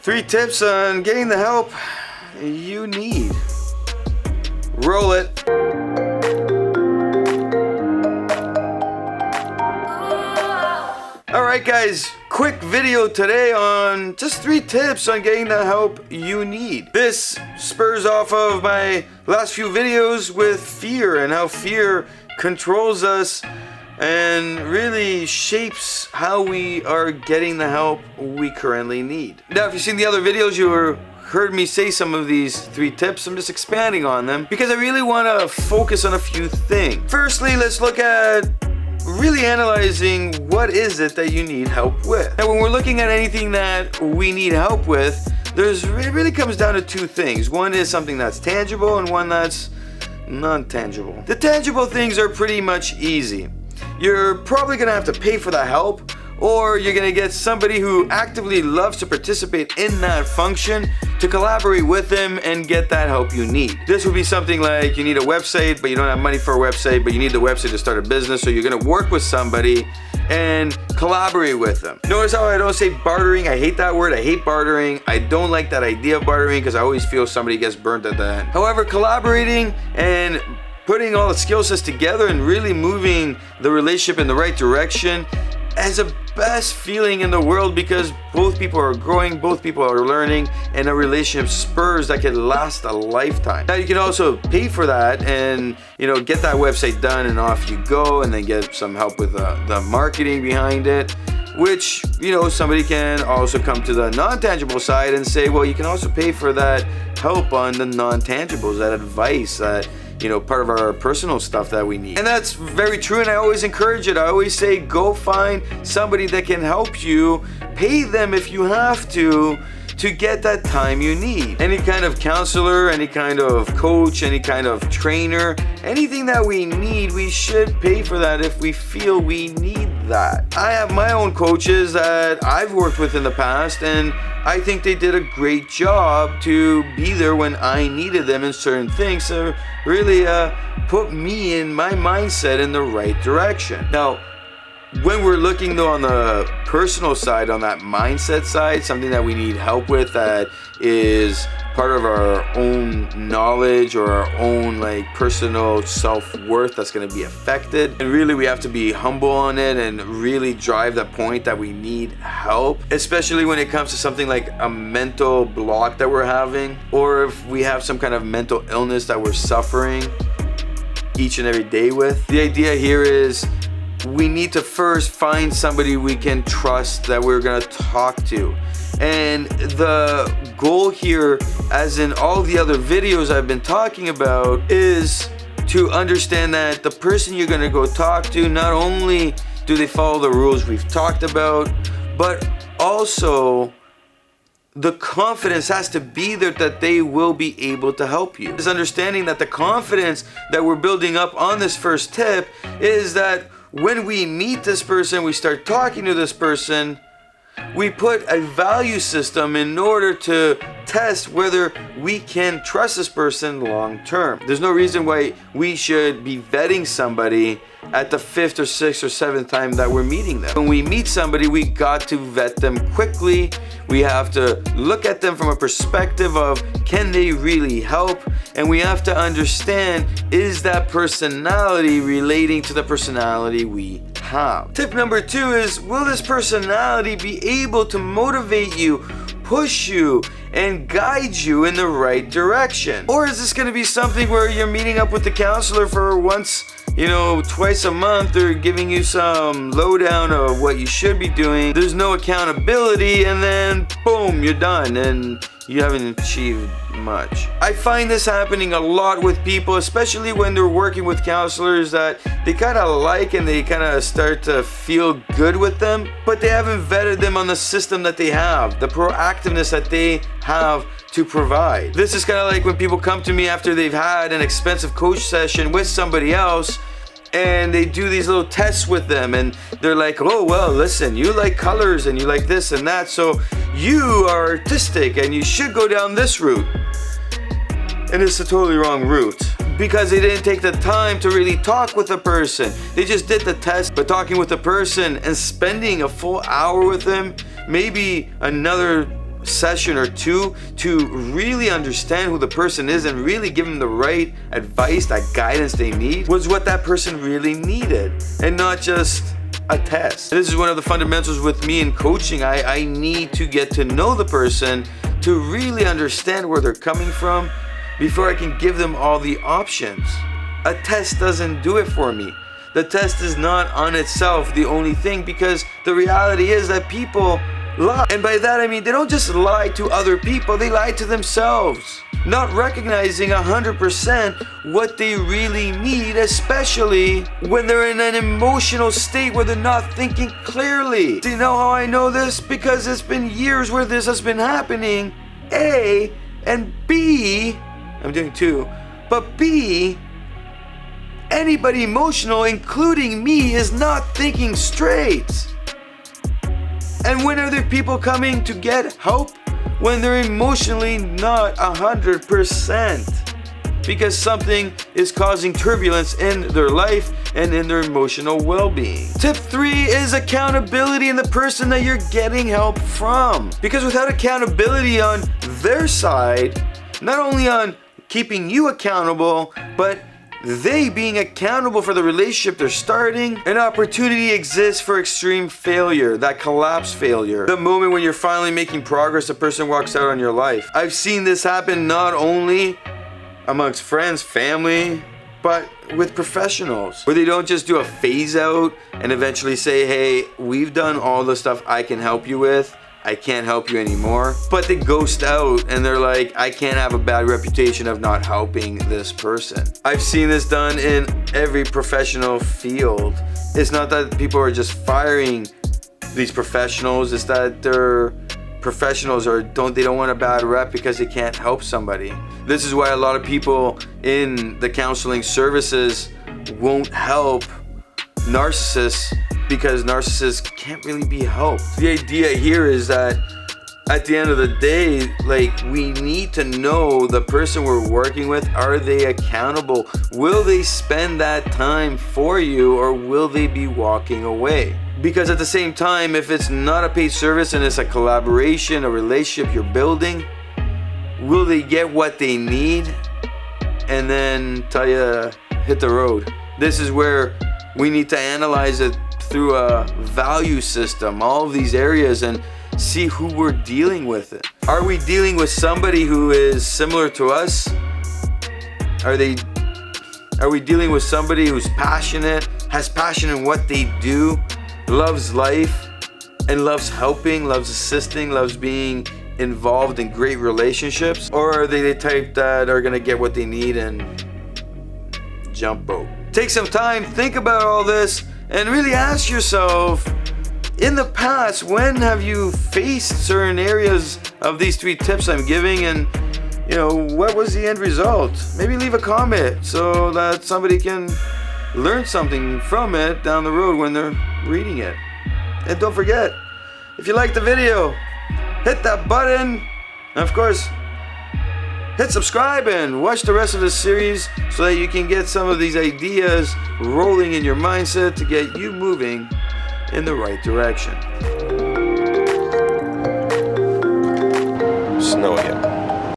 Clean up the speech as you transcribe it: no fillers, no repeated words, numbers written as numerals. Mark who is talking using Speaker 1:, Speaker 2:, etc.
Speaker 1: 3 tips on getting the help you need. Roll it. Alright guys, quick video today on just 3 tips on getting the help you need. This spurs off of my last few videos with fear and how fear controls us and really shapes how we are getting the help we currently need. Now, if you've seen the other videos, you heard me say some of these 3 tips. I'm just expanding on them because I really want to focus on a few things. Firstly, let's look at really analyzing what is it that you need help with. Now, when we're looking at anything that we need help with, it really comes down to 2 things. One is something that's tangible and one that's non-tangible. The tangible things are pretty much easy. You're probably gonna have to pay for the help, or you're gonna get somebody who actively loves to participate in that function to collaborate with them and get that help you need. This would be something like you need a website, but you don't have money for a website, but you need the website to start a business, so you're gonna work with somebody and collaborate with them. Notice how I don't say bartering. I hate that word. I hate bartering. I don't like that idea of bartering because I always feel somebody gets burnt at the end. However, collaborating and putting all the skill sets together and really moving the relationship in the right direction is the best feeling in the world because both people are growing, both people are learning, and a relationship spurs that can last a lifetime. Now you can also pay for that and get that website done and off you go, and then get some help with the marketing behind it, which somebody can also come to the non-tangible side and say, well, you can also pay for that help on the non-tangibles, that advice, that part of our personal stuff that we need. And that's very true, and I always encourage it. I always say, go find somebody that can help you. Pay them if you have to get that time you need. Any kind of counselor, any kind of coach, any kind of trainer, anything that we need, we should pay for that if we feel we need that. I have my own coaches that I've worked with in the past, and I think they did a great job to be there when I needed them in certain things, so really put me in my mindset in the right direction. Now, when we're looking though on the personal side, on that mindset side, something that we need help with that is part of our own knowledge or our own personal self-worth that's going to be affected, and really we have to be humble on it and really drive the point that we need help, especially when it comes to something like a mental block that we're having, or if we have some kind of mental illness that we're suffering each and every day with. The idea here is we need to first find somebody we can trust that we're gonna talk to. And the goal here, as in all the other videos I've been talking about, is to understand that the person you're gonna go talk to, not only do they follow the rules we've talked about, but also the confidence has to be there that they will be able to help you. It's understanding that the confidence that we're building up on this first tip is that when we meet this person, we start talking to this person, we put a value system in order to test whether we can trust this person long term. There's no reason why we should be vetting somebody at the 5th or 6th or 7th time that we're meeting them. When we meet somebody, we got to vet them quickly. We have to look at them from a perspective of, can they really help? And we have to understand, is that personality relating to the personality we have? Tip number 2 is, will this personality be able to motivate you, push you, and guide you in the right direction? Or is this going to be something where you're meeting up with the counselor for once, twice a month, or giving you some lowdown of what you should be doing? There's no accountability, and then boom, you're done and you haven't achieved much. I find this happening a lot with people, especially when they're working with counselors that they kind of like and they kind of start to feel good with them, but they haven't vetted them on the system that they have, the proactiveness that they have to provide. This is kind of like when people come to me after they've had an expensive coach session with somebody else, and they do these little tests with them, and they're like, oh, well, listen, you like colors and you like this and that, so you are artistic and you should go down this route. And it's a totally wrong route, because they didn't take the time to really talk with the person. They just did the test, but talking with the person and spending a full hour with them, maybe another session or two to really understand who the person is and really give them the right advice, that guidance they need, was what that person really needed, and not just a test. This is one of the fundamentals with me in coaching. I need to get to know the person to really understand where they're coming from before I can give them all the options. A test doesn't do it for me. The test is not on itself the only thing, because the reality is that people lie. And by that I mean they don't just lie to other people, they lie to themselves, not recognizing 100% what they really need, especially when they're in an emotional state where they're not thinking clearly. Do you know how I know this? Because it's been years where this has been happening. A, and B, I'm doing two, but B, anybody emotional, including me, is not thinking straight. And when are there people coming to get help? When they're emotionally not 100%. Because something is causing turbulence in their life and in their emotional well-being. Tip 3 is accountability in the person that you're getting help from. Because without accountability on their side, not only on keeping you accountable, but they being accountable for the relationship they're starting, an opportunity exists for extreme failure, that collapse failure. The moment when you're finally making progress, the person walks out on your life. I've seen this happen not only amongst friends, family, but with professionals, where they don't just do a phase out and eventually say, hey, we've done all the stuff I can help you with, I can't help you anymore. But they ghost out and they're like, I can't have a bad reputation of not helping this person. I've seen this done in every professional field. It's not that people are just firing these professionals, it's that they're professionals or they don't want a bad rep because they can't help somebody. This is why a lot of people in the counseling services won't help narcissists, because narcissists can't really be helped. The idea here is that at the end of the day, like, we need to know the person we're working with. Are they accountable? Will they spend that time for you, or will they be walking away? Because at the same time, if it's not a paid service and it's a collaboration, a relationship you're building, will they get what they need and then tell you, hit the road? This is where we need to analyze it through a value system, all of these areas, and see who we're dealing with. It. Are we dealing with somebody who is similar to us? Are we dealing with somebody who's passionate, has passion in what they do, loves life, and loves helping, loves assisting, loves being involved in great relationships? Or are they the type that are gonna get what they need and jump boat? Take some time, think about all this, and really ask yourself, in the past, when have you faced certain areas of these 3 tips I'm giving, and what was the end result? Maybe leave a comment so that somebody can learn something from it down the road when they're reading it. And don't forget, if you liked the video, hit that button, and of course, hit subscribe and watch the rest of the series so that you can get some of these ideas rolling in your mindset to get you moving in the right direction.